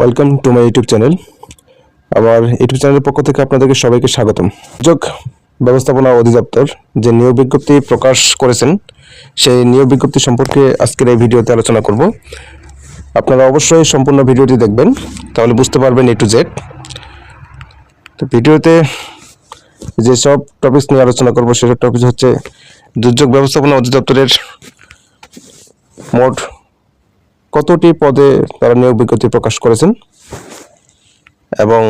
Welcome to my YouTube channel. আমার YouTube চ্যানেলের পক্ষ থেকে আপনাদেরকে সবাইকে স্বাগতম। দুর্যোগ ব্যবস্থাপনা অধিদপ্তর যে নিয়োগ বিজ্ঞপ্তি প্রকাশ করেছেন সেই নিয়োগ বিজ্ঞপ্তি সম্পর্কে আজকের এই ভিডিওতে আলোচনা করব। আপনারা অবশ্যই সম্পূর্ণ ভিডিওটি দেখবেন, তাহলে বুঝতে পারবেন এ টু জেড। তো ভিডিওতে যেসব টপিকস নিয়ে আলোচনা করব সেসব টপিক হচ্ছে দুর্যোগ ব্যবস্থাপনা অধিদপ্তরের মোট কতটি পদে তারা নিয়োগ বিজ্ঞপ্তি প্রকাশ করেছেন এবং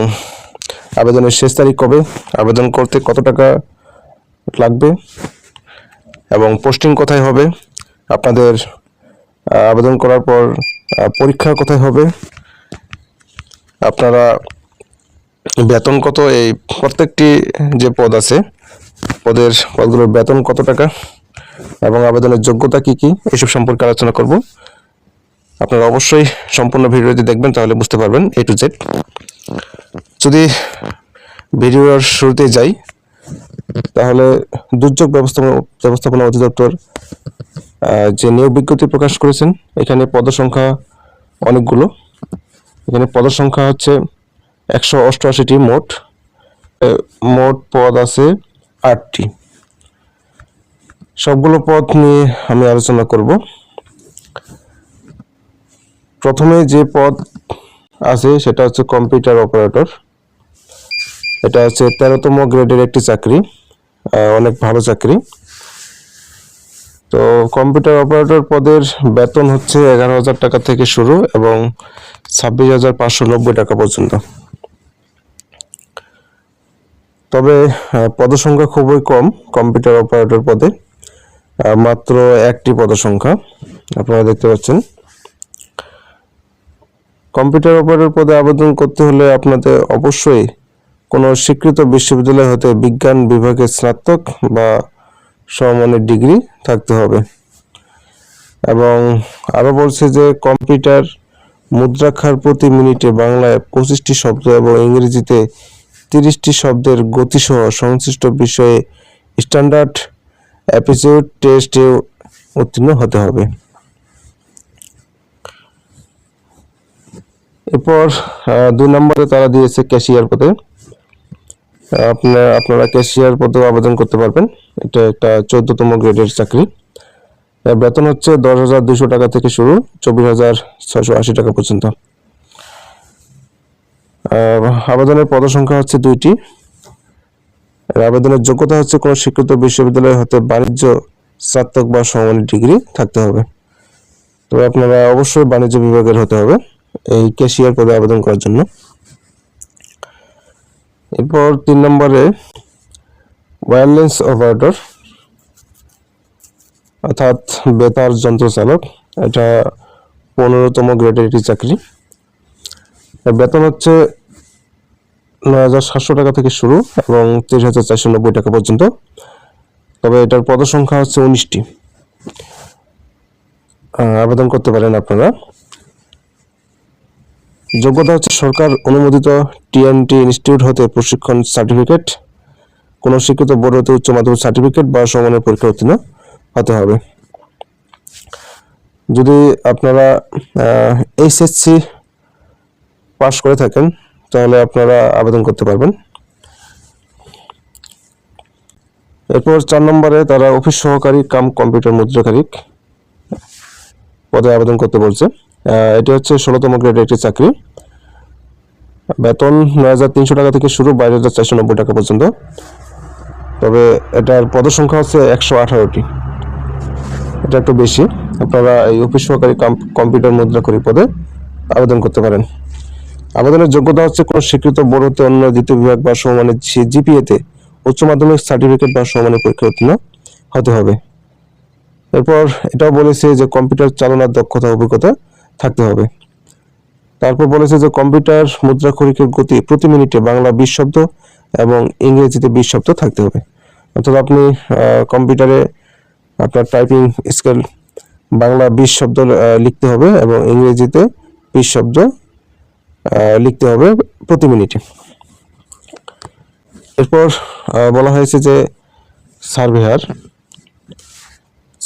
আবেদনের শেষ তারিখ কবে, আবেদন করতে কত টাকা লাগবে এবং পোস্টিং কোথায় হবে, আপনাদের আবেদন করার পর পরীক্ষা কোথায় হবে, আপনারা বেতন কত, এই প্রত্যেকটি যে পদ আছে পদগুলোর বেতন কত টাকা এবং আবেদনের যোগ্যতা কি কি, এসব সম্পর্কে আলোচনা করব। আপনারা অবশ্যই সম্পূর্ণ ভিডিওটি দেখবেন, তাহলে বুঝতে পারবেন এ টু জেড। যদি ভিডিওর শুরুতে যাই, তাহলে দুর্যোগ ব্যবস্থাপনা অধিদপ্তর যে নিয়োগ বিজ্ঞপ্তি প্রকাশ করেছেন, এখানে পদসংখ্যা অনেকগুলো। এখানে পদসংখ্যা হচ্ছে 188টি, মোট পদ আছে 8টি। সবগুলো পদ নিয়ে আমি আলোচনা করব। প্রথমে যে পদ আছে সেটা হচ্ছে কম্পিউটার অপারেটর। এটা হচ্ছে 13তম গ্রেডের একটি চাকরি, অনেক ভালো চাকরি। তো কম্পিউটার অপারেটর পদের বেতন হচ্ছে 11,000 টাকা থেকে শুরু এবং 26,590 টাকা পর্যন্ত। তবে পদসংখ্যা খুবই কম কম্পিউটার অপারেটর পদে, মাত্র একটি পদসংখ্যা আপনারা দেখতে পাচ্ছেন। কম্পিউটার অপারেটর পদে আবেদন করতে হলে আপনাদের অবশ্যই কোনো স্বীকৃত বিশ্ববিদ্যালয় হতে বিজ্ঞান বিভাগে স্নাতক বা সমমানের ডিগ্রি থাকতে হবে। এবং আরও বলছে যে কম্পিউটার মুদ্রাক্ষর প্রতি মিনিটে বাংলায় 25টি শব্দ এবং ইংরেজিতে 30টি শব্দের গতিসহ সংশ্লিষ্ট বিষয়ে স্ট্যান্ডার্ড অ্যাপটিটিউড টেস্টে উত্তীর্ণ হতে হবে। এরপর 2 নম্বরে তারা দিয়েছে ক্যাশিয়ার পদে। আপনারা ক্যাশিয়ার পদেও আবেদন করতে পারবেন। এটা একটা 14তম গ্রেডের চাকরি। বেতন হচ্ছে 10,200 টাকা থেকে শুরু, 24,680 টাকা পর্যন্ত। আবেদনের পদসংখ্যা হচ্ছে 2টি। আবেদনের যোগ্যতা হচ্ছে কোনো স্বীকৃত বিশ্ববিদ্যালয় হতে বাণিজ্য স্নাতক বা সমমানের ডিগ্রি থাকতে হবে। তো আপনারা অবশ্যই বাণিজ্য বিভাগের হতে হবে এই ক্যাশিয়ার পদে আবেদন করার জন্য। এরপর 3 নম্বরে ওয়্যারলেস অপারেটর অর্থাৎ বেতার যন্ত্র চালক। এটা 15তম গ্রেডের একটি চাকরি। বেতন হচ্ছে 9,700 টাকা থেকে শুরু এবং 30,490 টাকা পর্যন্ত। তবে এটার পদসংখ্যা হচ্ছে 19টি। আবেদন করতে পারেন আপনারা। যোগ্যতা হচ্ছে সরকার অনুমোদিত টিএনটি ইনস্টিটিউট হতে প্রশিক্ষণ সার্টিফিকেট, কোনো স্বীকৃত বোর্ড হতে উচ্চ মাধ্যমিক সার্টিফিকেট বা সমমানের পরীক্ষা উত্তীর্ণ হতে হবে। যদি আপনারা এইচএসসি পাস করে থাকেন তাহলে আপনারা আবেদন করতে পারবেন। এরপর 4 নম্বরে তারা অফিস সহকারী কাম কম্পিউটার মুদ্রাক্ষরিক পদে আবেদন করতে বলছে। এটি হচ্ছে 16তম গ্রেডের একটি চাকরি। বেতন 9,300 টাকা থেকে শুরু, 22,490 টাকা পর্যন্ত। তবে এটার পদসংখ্যা হচ্ছে 118টি। এটা একটু বেশি। আপনারা এই অফিস সহকারী কম্পিউটার মুদ্রাক্ষরিক পদে আবেদন করতে পারেন। আবেদনের যোগ্যতা হচ্ছে কোনো স্বীকৃত বোর্ড হতে অন্য দ্বিতীয় বিভাগ বা সমমানের জিপিএতে উচ্চ মাধ্যমিক সার্টিফিকেট বা সমমানের পরীক্ষা উত্তীর্ণ হতে হবে। এরপর এটাও বলেছে যে কম্পিউটার চালনার দক্ষতা অভিজ্ঞতা থাকতে হবে। তারপর বলেছে যে কম্পিউটার মুদ্রাক্ষরিকের গতি প্রতি মিনিটে বাংলা 20 শব্দ এবং ইংরেজিতে 20 শব্দ থাকতে হবে। অর্থাৎ আপনি কম্পিউটারে আপনার টাইপিং স্কেল বাংলা 20 শব্দ লিখতে হবে এবং ইংরেজিতে 20 শব্দ লিখতে হবে প্রতি মিনিটে। এরপর বলা হয়েছে যে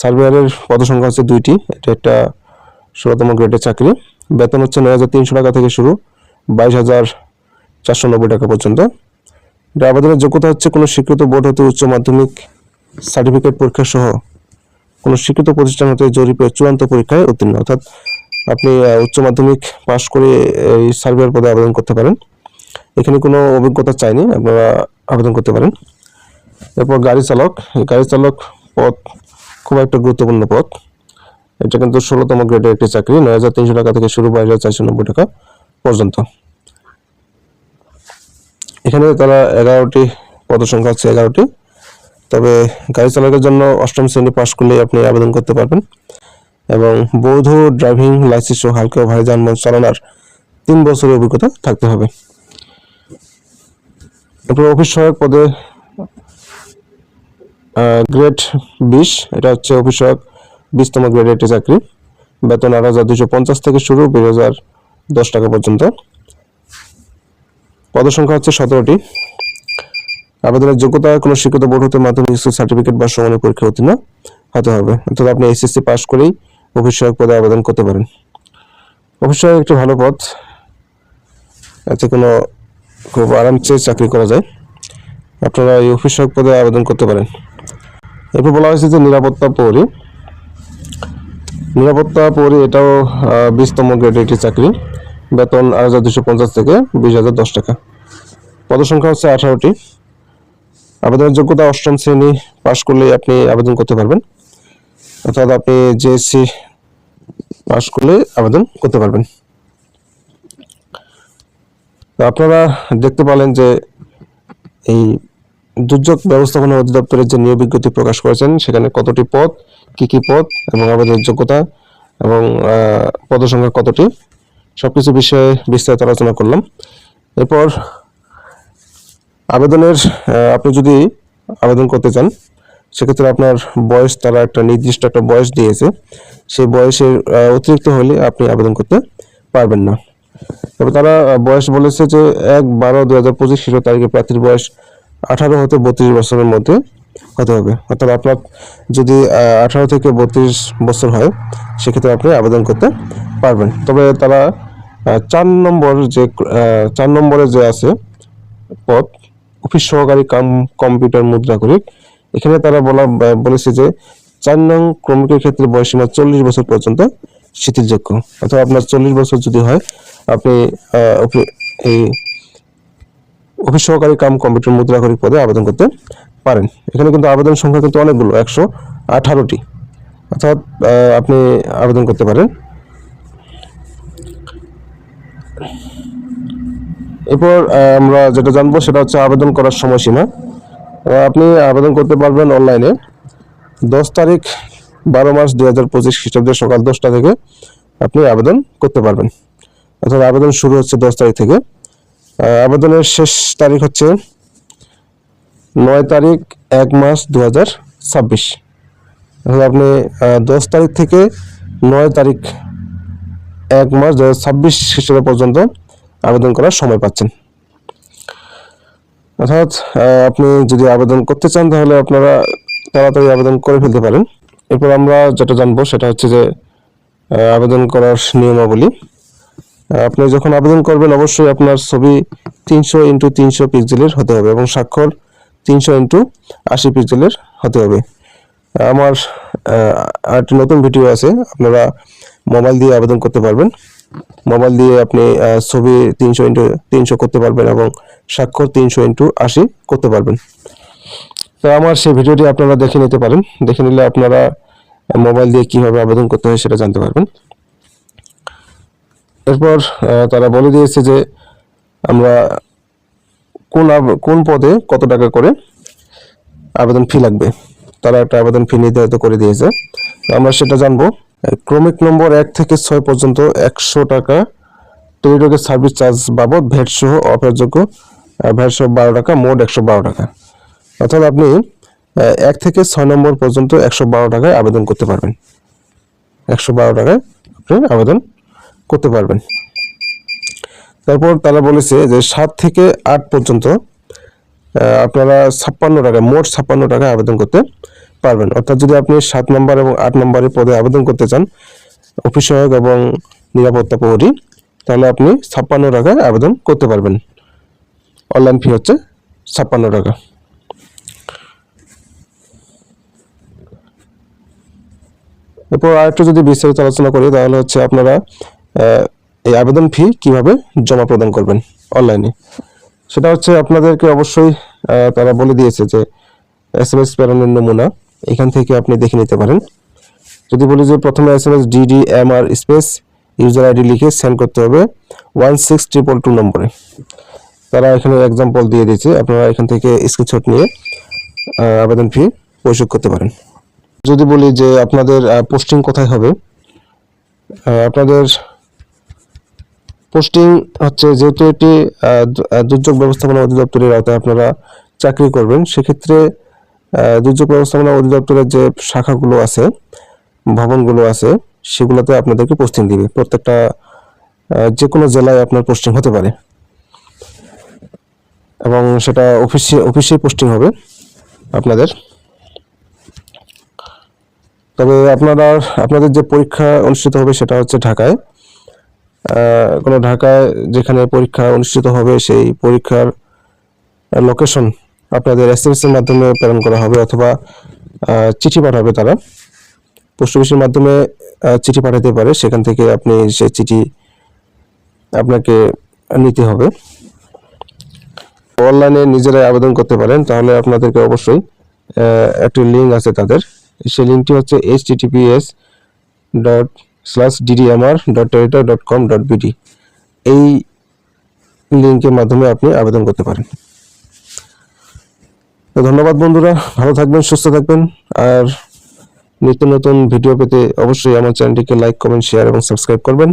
সার্ভেয়ারের পদসংখ্যা হচ্ছে 2টি। এটা একটা 16তম গ্রেডের চাকরি। বেতন হচ্ছে 9,300 টাকা থেকে শুরু, 22,490 টাকা পর্যন্ত। এটা আবেদনের যোগ্যতা হচ্ছে কোনো স্বীকৃত বোর্ড হতে উচ্চ মাধ্যমিক সার্টিফিকেট পরীক্ষা সহ কোনো স্বীকৃত প্রতিষ্ঠান হতে জরিপে চূড়ান্ত পরীক্ষায় উত্তীর্ণ, অর্থাৎ আপনি উচ্চ মাধ্যমিক পাশ করে এই সার্ভেয়ার পদে আবেদন করতে পারেন। এখানে কোনো অভিজ্ঞতা চাইনি, আপনারা আবেদন করতে পারেন। এরপর গাড়ি চালক পদ খুব একটা গুরুত্বপূর্ণ পদ। এটা কিন্তু 16তম গ্রেডের একটি চাকরি, 9,300 টাকা থেকে শুরু, 22,490 টাকা পর্যন্ত। এখানে তারা 11টি পদসংখ্যা আছে, 11টি। তবে গাড়ি চালকের জন্য 8ম শ্রেণী পাশ করলে আপনি আবেদন করতে পারবেন এবং বৈধ ড্রাইভিং লাইসেন্স ও হালকা ও ভারী যানবাহন চালানোর 3 বছরের অভিজ্ঞতা থাকতে হবে। এরপর অফিস সহায়ক পদে গ্রেড 20, এটা হচ্ছে অফিস সহায়ক 20তম গ্রেডের একটি চাকরি। বেতন 8,250 থেকে শুরু, 20,010 টাকা পর্যন্ত। পদসংখ্যা হচ্ছে 17টি। আবেদনের যোগ্যতা কোনো স্বীকৃত বোর্ড হতে মাধ্যমিক স্কুল সার্টিফিকেট বা সমানের পরীক্ষা উত্তীর্ণ হতে হবে, অর্থাৎ আপনি এসএসসি পাস করেই অফিস সহায়ক পদে আবেদন করতে পারেন। অফিস সহায়ক একটি ভালো পদ, এতে কোনো খুব আরামসে চাকরি করা যায়। আপনারা এই অফিস সহায়ক পদে আবেদন করতে পারেন। এরপর বলা হয়েছে যে নিরাপত্তা প্রহরী, এটাও 20তম গ্রেডের একটি চাকরি। বেতন 8,250 থেকে 20,010 টাকা। পদসংখ্যা হচ্ছে 18টি। আবেদনের যোগ্যতা 8ম শ্রেণী পাশ করলে আপনি আবেদন করতে পারবেন, অর্থাৎ আপনি জেএসসি পাশ করলে আবেদন করতে পারবেন। আপনারা দেখতে পেলেন যে এই দুর্যোগ ব্যবস্থাপনা অধিদপ্তরের যে নিয়োগ বিজ্ঞপ্তি প্রকাশ করেছেন সেখানে কতটি পদ, কি পদ এবং আবেদনের যোগ্যতা এবং পদসংখ্যা কতটি, সবকিছু বিষয়ে বিস্তারিত আলোচনা করলাম। এরপর আপনি যদি আবেদন করতে চান সেক্ষেত্রে আপনার বয়স, তারা একটা নির্দিষ্ট একটা বয়স দিয়েছে, সেই বয়সের অতিরিক্ত হলে আপনি আবেদন করতে পারবেন না। তবে তারা বয়স বলেছে যে 1/12/2025 তারিখে প্রার্থীর বয়স 18 হতে 32 বছরের মধ্যে হতে হবে, অর্থাৎ আপনার যদি 18 থেকে 32 বছর হয় সেক্ষেত্রে আপনি আবেদন করতে পারবেন। তবে তারা 4 নম্বরে যে আছে পদ অফিস সহকারী কম্পিউটার মুদ্রাকরিক, এখানে তারা বলেছে যে 4 নং ক্রমিকের ক্ষেত্রে বয়সীমা 40 বছর পর্যন্ত শিথিলযোগ্য, অর্থাৎ আপনার 40 বছর যদি হয় আপনি এই অফিস সহকারী কম্পিউটার মুদ্রাকরিক পদে আবেদন করতে পারেন। এখানে কিন্তু আবেদন সংখ্যা কিন্তু অনেকগুলো, 118টি, অর্থাৎ আপনি আবেদন করতে পারেন। এরপর আমরা যেটা জানবো সেটা হচ্ছে আবেদন করার সময়সীমা। আপনি আবেদন করতে পারবেন অনলাইনে 10 তারিখ 12 মার্চ 2025 খ্রিস্টাব্দে সকাল 10টা থেকে আপনি আবেদন করতে পারবেন, অর্থাৎ আবেদন শুরু হচ্ছে 10 তারিখ থেকে। আবেদনের শেষ তারিখ হচ্ছে 9 তারিখ 1 মার্চ 2026, অর্থাৎ আপনি 10 তারিখ থেকে 9 তারিখ 1 মার্চ 2026 খ্রিস্টাব্দ পর্যন্ত আবেদন করার সময় পাচ্ছেন। অর্থাৎ আপনি যদি আবেদন করতে চান তাহলে আপনারা তাড়াতাড়ি আবেদন করে ফেলতে পারেন। এরপর আমরা যেটা জানবো সেটা হচ্ছে যে আবেদন করার নিয়মাবলী। আপনি যখন আবেদন করবেন অবশ্যই আপনার ছবি 300x300 পিক্সেলের হতে হবে এবং স্বাক্ষর 300x80 পিক্সেলের হতে হবে। আমার আরেকটি নতুন ভিডিও আছে, আপনারা মোবাইল দিয়ে আবেদন করতে পারবেন। মোবাইল দিয়ে আপনি ছবি 300x300 করতে পারবেন এবং স্বাক্ষর 300x80 করতে পারবেন। তো আমার সেই ভিডিওটি আপনারা দেখে নিতে পারেন, দেখে নিলে আপনারা মোবাইল দিয়ে কিভাবে আবেদন করতে হয় সেটা জানতে পারবেন। এরপর তারা বলে দিয়েছে যে আমরা কোন পদে কত টাকা করে আবেদন ফি লাগবে, তারা একটা আবেদন ফি নির্ধারিত করে দিয়েছে, আমরা সেটা জানবো। ক্রমিক নম্বর 1 থেকে 6 পর্যন্ত 100 টাকা, টেলিটকের সার্ভিস চার্জ বাবদ ভ্যাট সহ অফারযোগ্য ভ্যাট সহ 12 টাকা, মোট 112 টাকা। অর্থাৎ আপনি 1 থেকে 6 নম্বর পর্যন্ত 112 টাকায় আবেদন করতে পারবেন, 112 টাকায় আপনি আবেদন করতে পারবেন। তারপর তারা বলেছে যে 7 থেকে 8 পর্যন্ত আপনারা 56 টাকা, মোট 56 টাকা আবেদন করতে পারবেন। অর্থাৎ যদি আপনি 7 নম্বর এবং 8 নম্বরের পদে আবেদন করতে চান অফিস সহায়ক এবং নিরাপত্তা প্রহরী, তাহলে আপনি 56 টাকায় আবেদন করতে পারবেন। অনলাইন ফি হচ্ছে 56 টাকা। এরপর আরেকটু যদি বিস্তারিত আলোচনা করি তাহলে হচ্ছে আপনারা এই আবেদন ফি কিভাবে জমা প্রদান করবেন অনলাইনে, সেটা হচ্ছে আপনাদেরকে অবশ্যই তারা বলে দিয়েছে যে SMS প্রেরণের নমুনা এখান থেকে আপনি দেখে নিতে পারেন। যদি বলি যে প্রথমে SMS DDMR space user ID লিখে সেন্ড করতে হবে 16222 নম্বরে। তারা এখানে এক্সাম্পল দিয়ে দিয়েছে, আপনারা এখান থেকে স্ক্রিনশট নিয়ে আবেদন ফি পরিশোধ করতে পারেন। যদি বলি যে আপনাদের পোস্টিং কোথায় হবে, আপনাদের পোস্টিং হচ্ছে যেহেতু এটি দুর্যোগ ব্যবস্থাপনা অধিদপ্তরের আওতায় আপনারা চাকরি করবেন, সেক্ষেত্রে দুর্যোগ ব্যবস্থাপনা অধিদপ্তরের যে শাখাগুলো আছে, ভবনগুলো আছে, সেগুলোতে আপনাদেরকে পোস্টিং দিবে। প্রত্যেকটা যে কোনো জেলায় আপনার পোস্টিং হতে পারে এবং সেটা অফিসে পোস্টিং হবে আপনাদের। তবে আপনাদের যে পরীক্ষা অনুষ্ঠিত হবে সেটা হচ্ছে ঢাকায়। ঢাকায় যেখানে পরীক্ষা অনুষ্ঠিত হবে সেই পরীক্ষার লোকেশন আপনাদের SMS এর মাধ্যমে প্রেরণ করা হবে, অথবা চিঠি পাঠাবে তারা, পোস্ট অফিসের মাধ্যমে চিঠি পাঠাতে পারে, সেখান থেকে আপনি সেই চিঠি আপনাকে নিতে হবে। অনলাইনে নিজেরাই আবেদন করতে পারেন, তাহলে আপনাদেরকে অবশ্যই একটি লিঙ্ক আছে তাদের, সেই লিঙ্কটি হচ্ছে https://ddmr.toyota.com.bd। এই লিঙ্কের মাধ্যমে আপনি আবেদন করতে পারেন। তো ধন্যবাদ বন্ধুরা, ভালো থাকবেন, সুস্থ থাকবেন, আর নিত্য নতুন ভিডিও পেতে অবশ্যই আমার চ্যানেলটিকে লাইক, কমেন্ট, শেয়ার এবং সাবস্ক্রাইব করবেন।